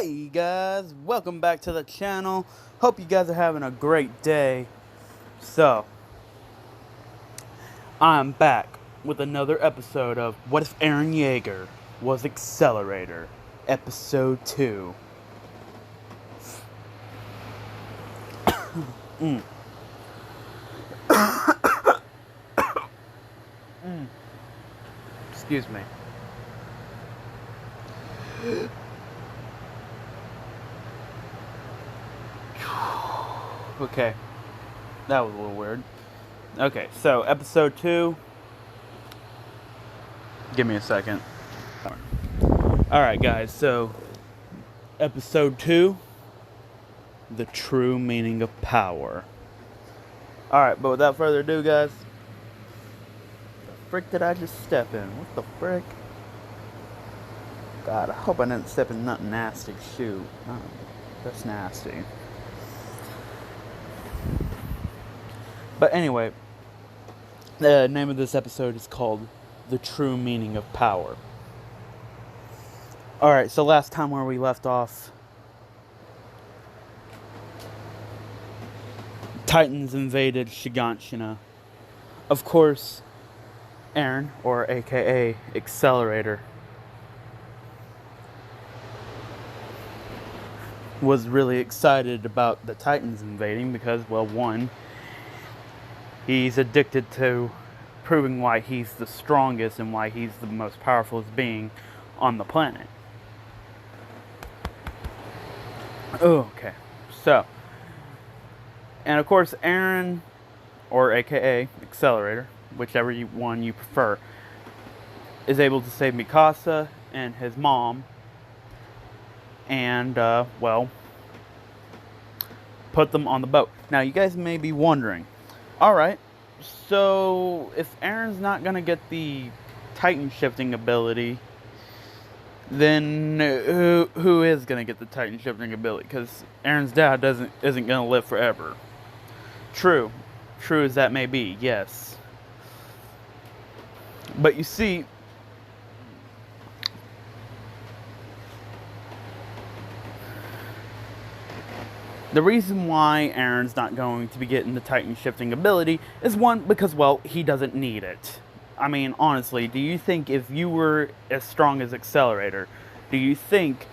Hey guys, welcome back to the channel. Hope you guys are having a great day. So, I'm back with another episode of What If Eren Jaeger Was Accelerator, Episode 2. Excuse me. Okay, that was a little weird. Okay, so episode 2. Give me a second. Alright guys, so episode 2, the true meaning of power. Alright, but without further ado guys, the frick did I just step in? What the frick? God, I hope I didn't step in nothing nasty. Shoot. Oh, that's nasty. But anyway, the name of this episode is called The True Meaning of Power. Alright, so last time where we left off, Titans invaded Shiganshina. Of course, Eren, or aka Accelerator, was really excited about the Titans invading because, well, one, he's addicted to proving why he's the strongest and why he's the most powerful being on the planet. Okay, so, and of course Eren, or aka Accelerator, whichever one you prefer, is able to save Mikasa and his mom and, well, put them on the boat. Now you guys may be wondering, alright, so if Eren's not going to get the Titan shifting ability, then who is going to get the Titan shifting ability? Because Eren's dad isn't going to live forever. True as that may be, yes. But you see, the reason why Eren's not going to be getting the Titan shifting ability is one, because, well, he doesn't need it. I mean, honestly, do you think if you were as strong as Accelerator, do you think...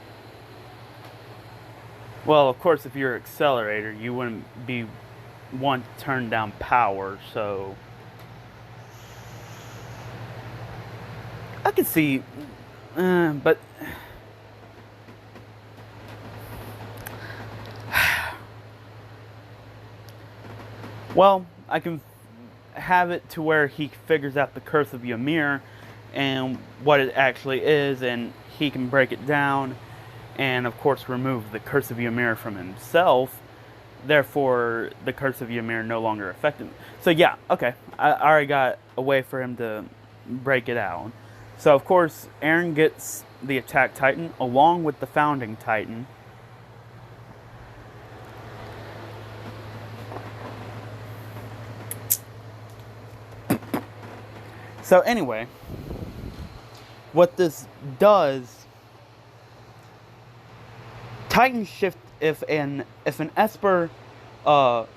Well, of course, if you're Accelerator, you wouldn't be one to turn down power, so... I could see... but... Well, I can have it to where he figures out the curse of Ymir and what it actually is, and he can break it down and, of course, remove the curse of Ymir from himself. Therefore, the curse of Ymir no longer affected him. So, yeah, okay. I already got a way for him to break it out. So, of course, Eren gets the Attack Titan along with the Founding Titan. So anyway, what this does, Titan shift, if an Esper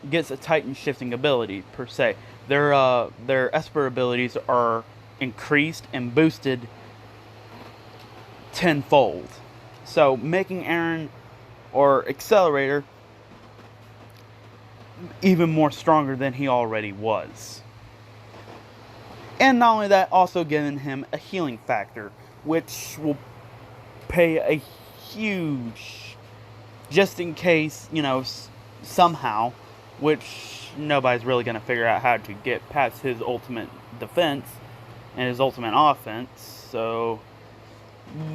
gets a Titan shifting ability per se, their Esper abilities are increased and boosted tenfold. So making Eren, or Accelerator, even more stronger than he already was. And not only that, also giving him a healing factor, which will pay a huge, just in case, you know, somehow, which nobody's really going to figure out how to get past his ultimate defense and his ultimate offense, so,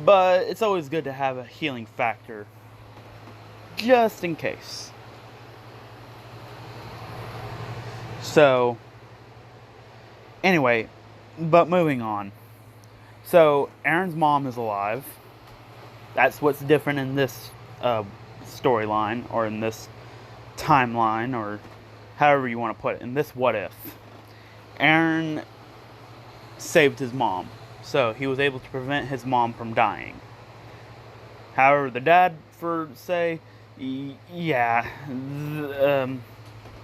but it's always good to have a healing factor, just in case. So, anyway, but moving on. So, Eren's mom is alive. That's what's different in this storyline, or in this timeline, or however you want to put it. In this what if. Eren saved his mom. So, he was able to prevent his mom from dying. However, the dad, yeah,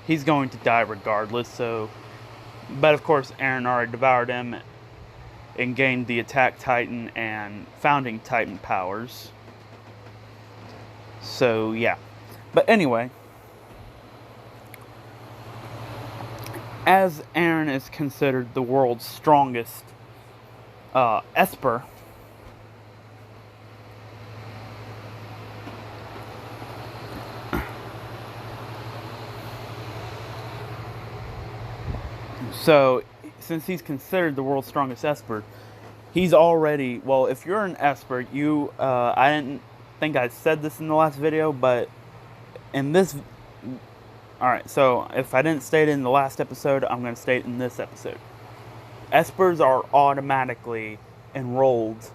he's going to die regardless. So, but of course, Eren already devoured him and gained the Attack Titan and Founding Titan powers. So, yeah. But anyway, as Eren is considered the world's strongest Esper, so since he's considered the world's strongest Esper, he's already, well, if you're an Esper, I didn't think I said this in the last video, but in this, alright, so if I didn't state it in the last episode, I'm going to state it in this episode. Espers are automatically enrolled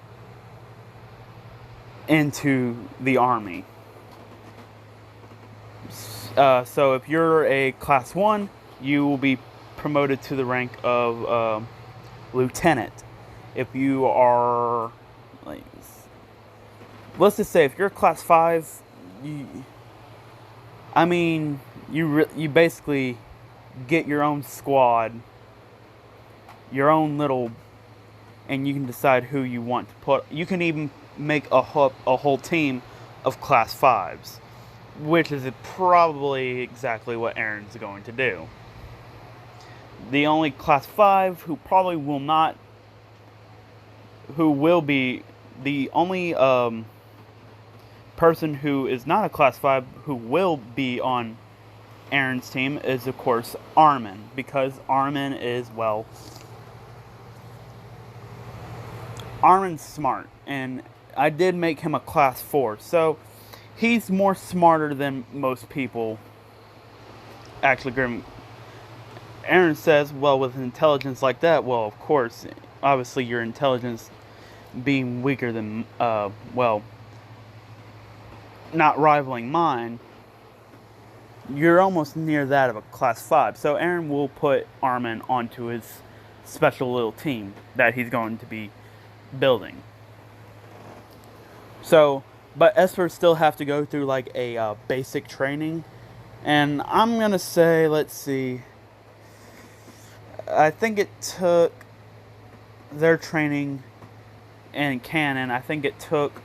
into the army. So if you're a class 1, you will be promoted to the rank of lieutenant. If you are, like, let's just say if you're class 5, you basically get your own squad, your own little, and you can decide who you want to put. You can even make a whole team of class 5s, which is probably exactly what Eren's going to do. The only class 5 who probably will not, who will be the only person who is not a class 5 who will be on Eren's team is, of course, Armin, because Armin is, well, Armin's smart, and I did make him a class 4, so he's more smarter than most people actually agree. Eren says, well, with intelligence like that, well, of course, obviously your intelligence being weaker than, well, not rivaling mine, you're almost near that of a class 5. So Eren will put Armin onto his special little team that he's going to be building. So, but Espers still have to go through like a basic training. And I'm going to say, let's see, I think it took their training in canon, I think it took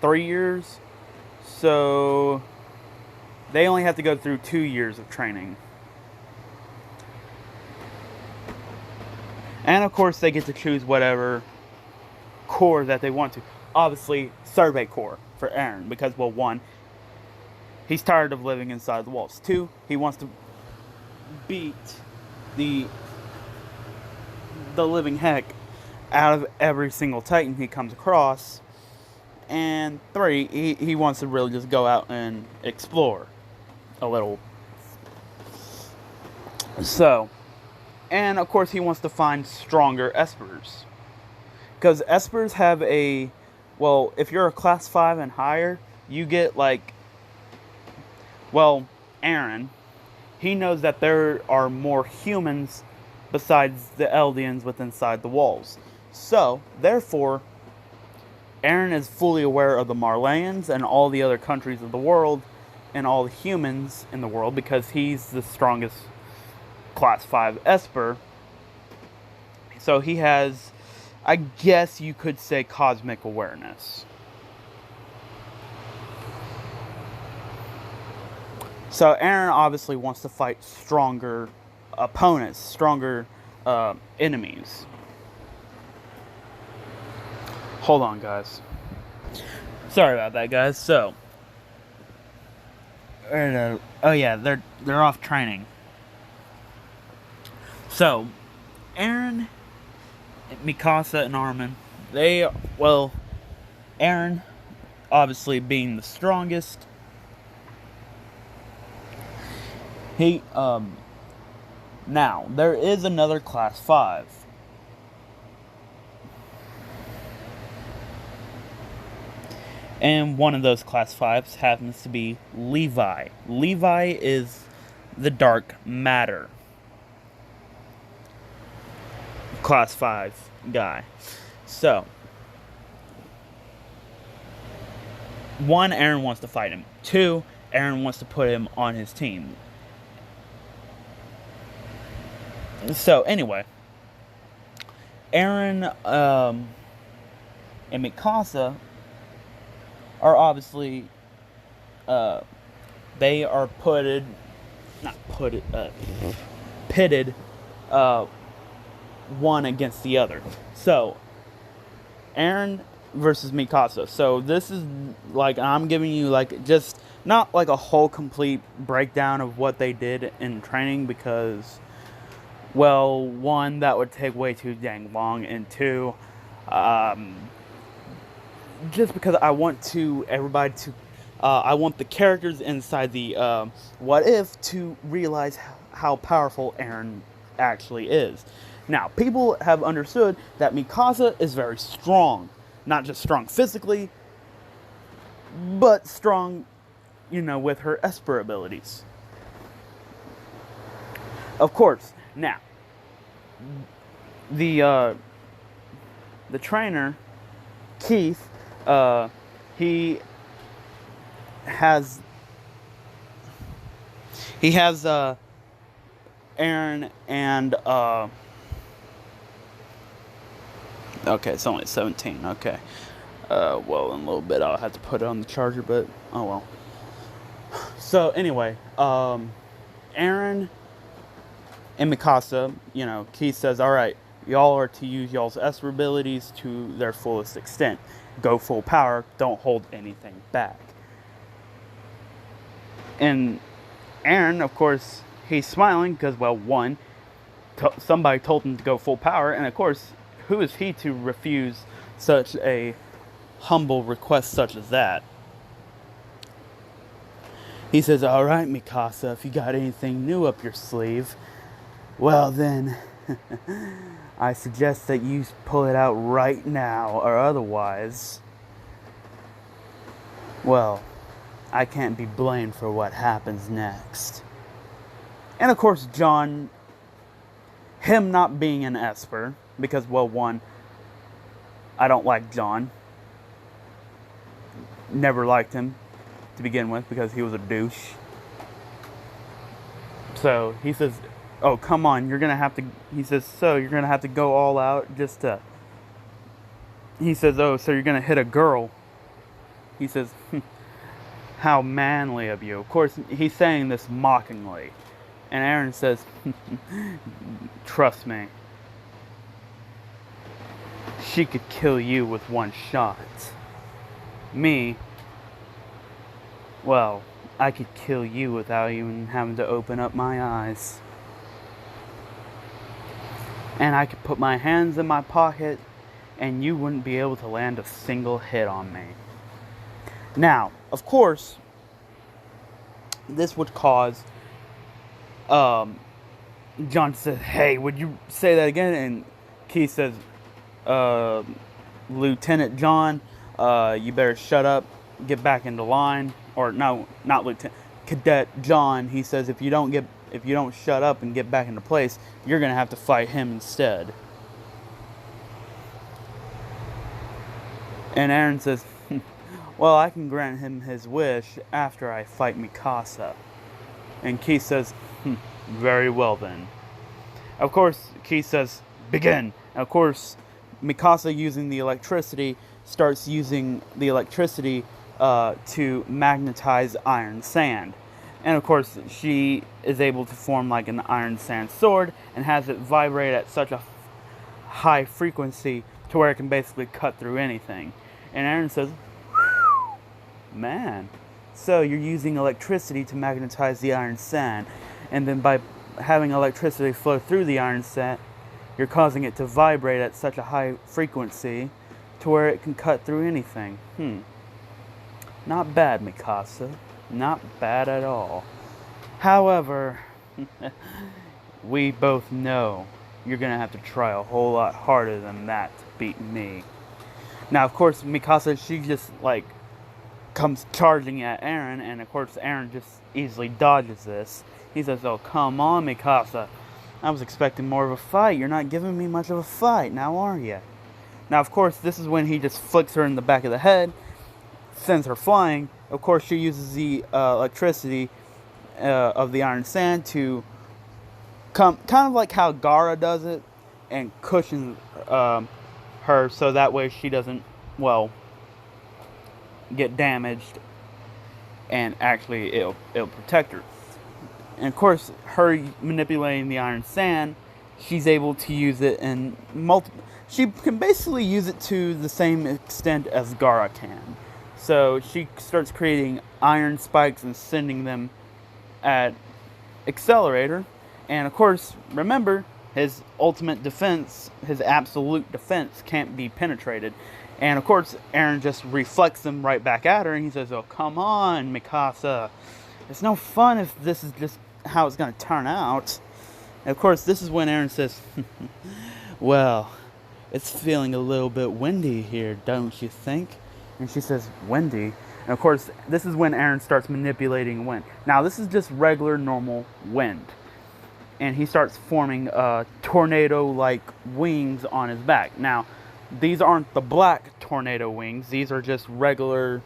3 years. So they only have to go through 2 years of training. And of course they get to choose whatever corps that they want to. Obviously, Survey Corps for Eren, because, well, 1, he's tired of living inside the walls. 2, he wants to beat the living heck out of every single Titan he comes across. And 3, he wants to really just go out and explore a little. So, and of course he wants to find stronger Espers. Because Espers have a, well, if you're a class 5 and higher, you get like, well, Eren, he knows that there are more humans besides the Eldians within inside the walls. So, therefore, Eren is fully aware of the Marleyans and all the other countries of the world and all the humans in the world, because he's the strongest class 5 Esper. So he has, I guess you could say, cosmic awareness. So Eren obviously wants to fight stronger opponents, stronger enemies. Hold on, guys. Sorry about that, guys. So, oh yeah, they're off training. So, Eren, Mikasa, and Armin, Eren, obviously being the strongest, now, there is another class 5. And one of those class 5s happens to be Levi. Levi is the dark matter class 5 guy. So, one, Eren wants to fight him. Two, Eren wants to put him on his team. So anyway, Eren and Mikasa are obviously they are pitted one against the other. So Eren versus Mikasa. So this is like, I'm giving you like just not like a whole complete breakdown of what they did in training, because, well, one, that would take way too dang long, and two, just because I want I want the characters inside the What If to realize how powerful Eren actually is. Now, people have understood that Mikasa is very strong. Not just strong physically, but strong, with her Esper abilities. Of course, now, the trainer, Keith, he has Eren and okay, it's only 17. Okay, well, in a little bit I'll have to put it on the charger, but oh well. So anyway, Eren and Mikasa, Keith says, all right, y'all are to use y'all's Esper abilities to their fullest extent. Go full power. Don't hold anything back. And Eren, of course, he's smiling because, well, one, somebody told him to go full power, and of course, who is he to refuse such a humble request such as that? He says, all right, Mikasa, if you got anything new up your sleeve, well then, I suggest that you pull it out right now, or otherwise, well, I can't be blamed for what happens next. And of course, John, him not being an Esper, because, well, one, I don't like John. Never liked him to begin with because he was a douche. So he says, oh, come on, you're gonna have to, he says, so you're gonna have to go all out just to, he says, oh, so you're gonna hit a girl. He says, how manly of you. Of course, he's saying this mockingly. And Eren says, trust me, she could kill you with one shot. Me, well, I could kill you without even having to open up my eyes. And I could put my hands in my pocket and you wouldn't be able to land a single hit on me. Now, of course, this would cause John says, hey, would you say that again? And Keith says, Lieutenant John, you better shut up, get back into line. Or no, not Lieutenant, Cadet John. He says, if you don't shut up and get back into place, you're gonna have to fight him instead. And Eren says, well, I can grant him his wish after I fight Mikasa. And Keith says, very well then. Of course, Keith says, begin. And of course, Mikasa, using the electricity, starts using the electricity to magnetize iron sand. And of course, she is able to form like an iron sand sword and has it vibrate at such a high frequency to where it can basically cut through anything. And Eren says, man, so you're using electricity to magnetize the iron sand, and then by having electricity flow through the iron sand, you're causing it to vibrate at such a high frequency to where it can cut through anything. Not bad, Mikasa. Not bad at all. However, we both know you're gonna have to try a whole lot harder than that to beat me. Now, of course, Mikasa, she just like comes charging at Eren, and of course Eren just easily dodges this. He says, oh, come on, Mikasa. I was expecting more of a fight. You're not giving me much of a fight, now are you? Now, of course, this is when he just flicks her in the back of the head, sends her flying. Of course, she uses the electricity of the iron sand to come, kind of like how Gaara does it, and cushions her so that way she doesn't, well, get damaged, and actually it'll protect her. And of course, her manipulating the iron sand, she's able to use it in multiple. She can basically use it to the same extent as Gaara can. So she starts creating iron spikes and sending them at Accelerator. And of course, remember, his ultimate defense, his absolute defense, can't be penetrated. And of course, Eren just reflects them right back at her, and he says, "Oh, come on, Mikasa. It's no fun if this is just how it's going to turn out." And of course, this is when Eren says, "Well, it's feeling a little bit windy here, don't you think?" And she says, "Windy?" And of course, this is when Eren starts manipulating wind. Now, this is just regular, normal wind. And he starts forming tornado-like wings on his back. Now, these aren't the black tornado wings. These are just regular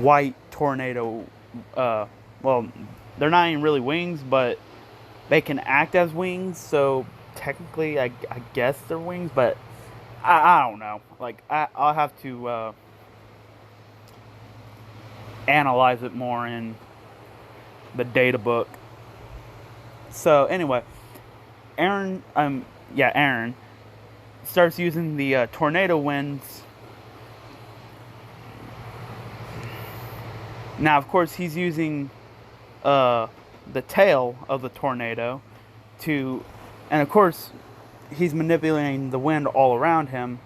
white tornado. Well, they're not even really wings, but they can act as wings. So technically, I guess they're wings, but I don't know. Like, I'll have to analyze it more in the data book. So anyway, Eren starts using the tornado winds. Now, of course, he's using the tail of the tornado to, and of course, he's manipulating the wind all around him.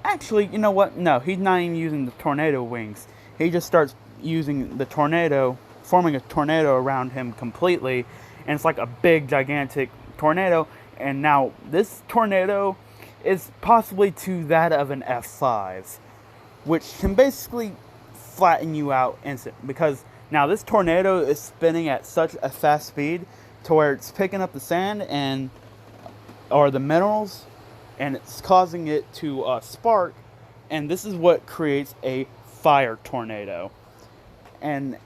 Actually, you know what? No, he's not even using the tornado wings. He just starts using the tornado, forming a tornado around him completely, and it's like a big, gigantic tornado. And now this tornado is possibly to that of an F5, which can basically flatten you out instant, because now this tornado is spinning at such a fast speed to where it's picking up the sand or the minerals, and it's causing it to spark, and this is what creates a fire tornado. And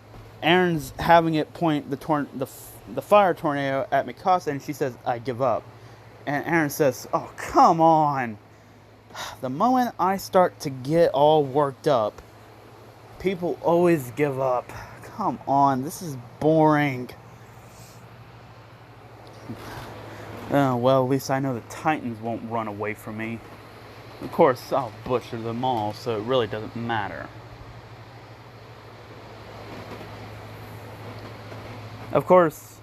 Eren's having it point the fire tornado at Mikasa, and she says, "I give up." And Eren says, "Oh, come on. The moment I start to get all worked up, people always give up. Come on, this is boring." Oh, well, at least I know the Titans won't run away from me. Of course, I'll butcher them all, so it really doesn't matter. Of course,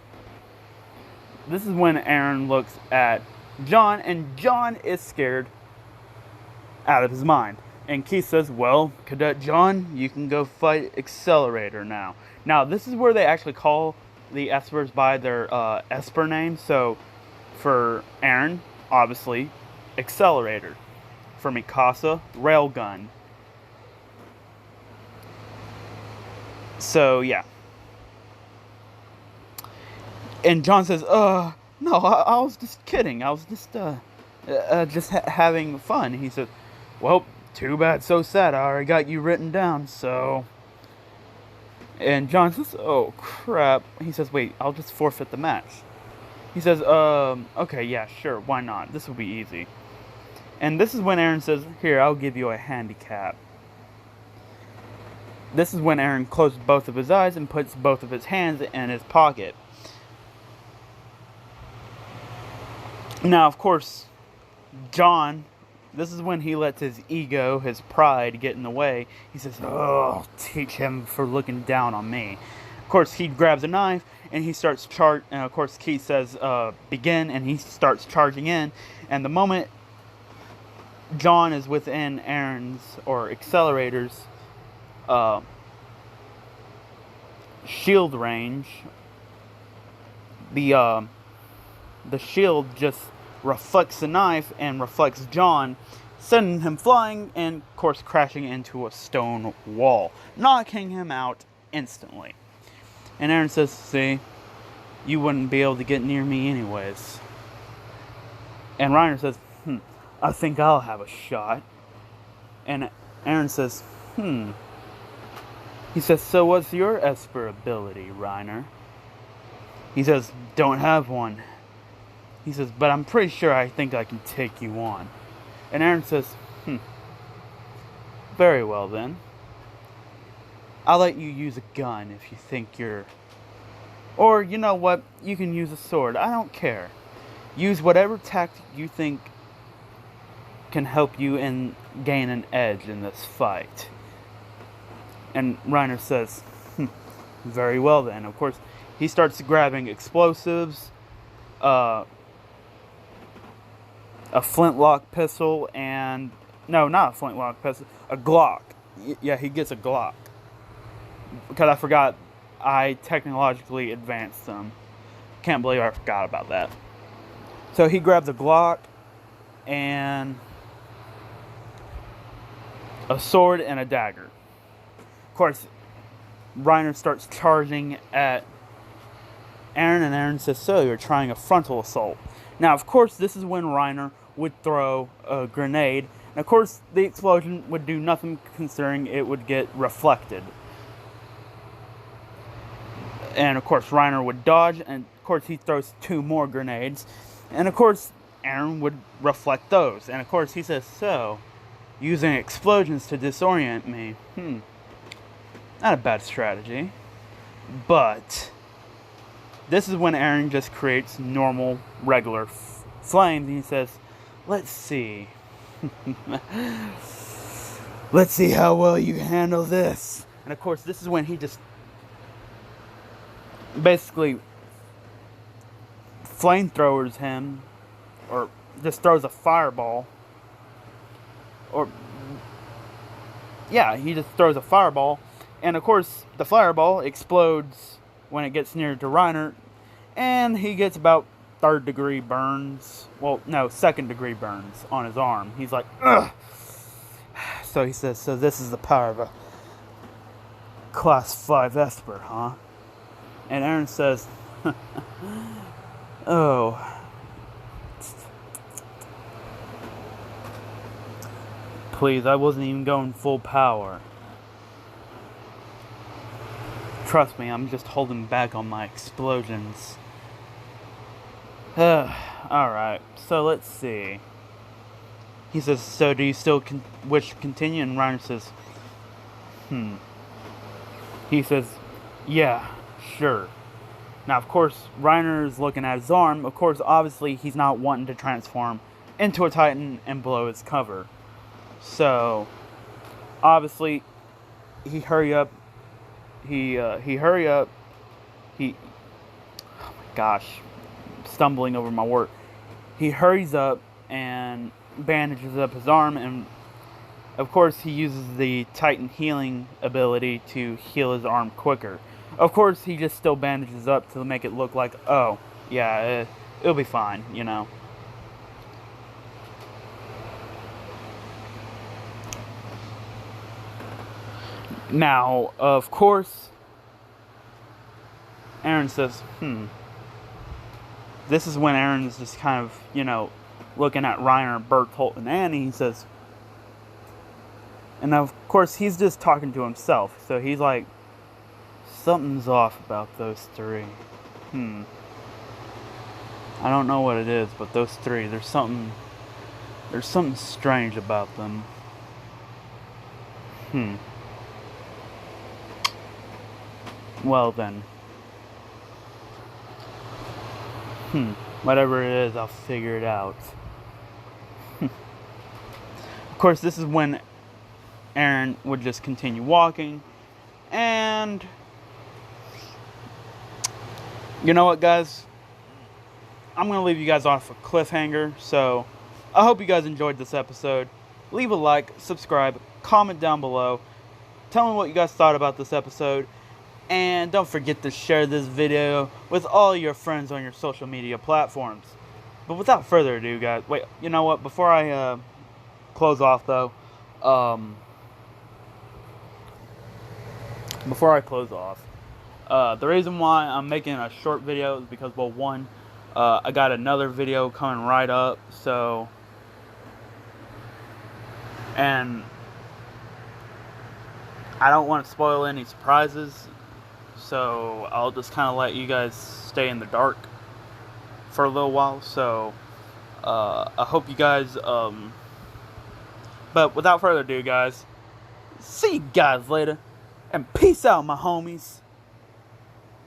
this is when Eren looks at John, and John is scared out of his mind. And Keith says, "Well, Cadet John, you can go fight Accelerator now." Now, this is where they actually call the Espers by their Esper name. So, for Eren, obviously, Accelerator. For Mikasa, Railgun. So, yeah. And John says, no, I was just kidding. I was just having fun." He says, "Well, too bad, so sad. I already got you written down, so..." And John says, "Oh, crap." He says, "Wait, I'll just forfeit the match." He says, "Okay, yeah, sure, why not? This will be easy." And this is when Eren says, "Here, I'll give you a handicap." This is when Eren closes both of his eyes and puts both of his hands in his pocket. Now, of course, John, this is when he lets his ego, his pride, get in the way. He says, "Oh, teach him for looking down on me." Of course, he grabs a knife, and he starts and of course, Keith says, "Begin," and he starts charging in. And the moment John is within Eren's, or Accelerator's, shield range, the shield just reflects the knife and reflects John, sending him flying and, of course, crashing into a stone wall, knocking him out instantly. And Eren says, "See, you wouldn't be able to get near me anyways." And Reiner says, I think I'll have a shot." And Eren says, He says, so what's your Esper ability, Reiner? He says, don't have one. He says, but I'm pretty sure I think I can take you on. And Eren says, very well then. I'll let you use a gun if you think you're... Or, you know what, you can use a sword. I don't care. Use whatever tactic you think can help you and gain an edge in this fight. And Reiner says, very well then. Of course, he starts grabbing explosives, a flintlock pistol, and... No, not a flintlock pistol. A Glock. Yeah, he gets a Glock. Because I forgot I technologically advanced them. Can't believe I forgot about that. So he grabs a Glock and a sword and a dagger. Of course, Reiner starts charging at Eren, and Eren says, so you're trying a frontal assault. Now, of course, this is when Reiner would throw a grenade. And of course, the explosion would do nothing considering it would get reflected. And of course, Reiner would dodge, and of course, he throws 2 more grenades. And of course, Eren would reflect those. And of course, he says, so, using explosions to disorient me. Not a bad strategy. But this is when Eren just creates normal, regular flames. And he says, let's see. Let's see how well you handle this. And of course, this is when he just basically flamethrowers him, or just throws a fireball, or yeah, he just throws a fireball, and of course the fireball explodes when it gets near to Reiner, and he gets about 3rd degree burns, well no, 2nd degree burns on his arm. He's like, ugh. So he says, so this is the power of a class 5 Esper, huh? And Eren says, oh. Please, I wasn't even going full power. Trust me, I'm just holding back on my explosions. Alright, so let's see. He says, so do you still wish to continue? And Reiner says, He says, yeah. Sure. Now, of course, Reiner is looking at his arm. Of course, obviously, he's not wanting to transform into a Titan and blow his cover. So, obviously, he hurry up. Oh my gosh, stumbling over my word. He hurries up and bandages up his arm, and of course, he uses the Titan healing ability to heal his arm quicker. Of course, he just still bandages up to make it look like, oh, yeah, it'll be fine, you know. Now, of course, Eren says, This is when Eren is just kind of, you know, looking at Reiner, Bertolt, and Annie. He says, and of course, he's just talking to himself. So he's like, something's off about those 3. I don't know what it is, but those 3, there's something strange about them. Well then. Whatever it is, I'll figure it out. Of course, this is when Eren would just continue walking, and you know what, guys? I'm going to leave you guys off a cliffhanger, so I hope you guys enjoyed this episode. Leave a like, subscribe, comment down below. Tell me what you guys thought about this episode. And don't forget to share this video with all your friends on your social media platforms. But without further ado, guys, wait, you know what? Before I close off, though, the reason why I'm making a short video is because, well, one, I got another video coming right up, so, and I don't want to spoil any surprises, so I'll just kind of let you guys stay in the dark for a little while. So I hope you guys, but without further ado, guys, see you guys later, and peace out, my homies.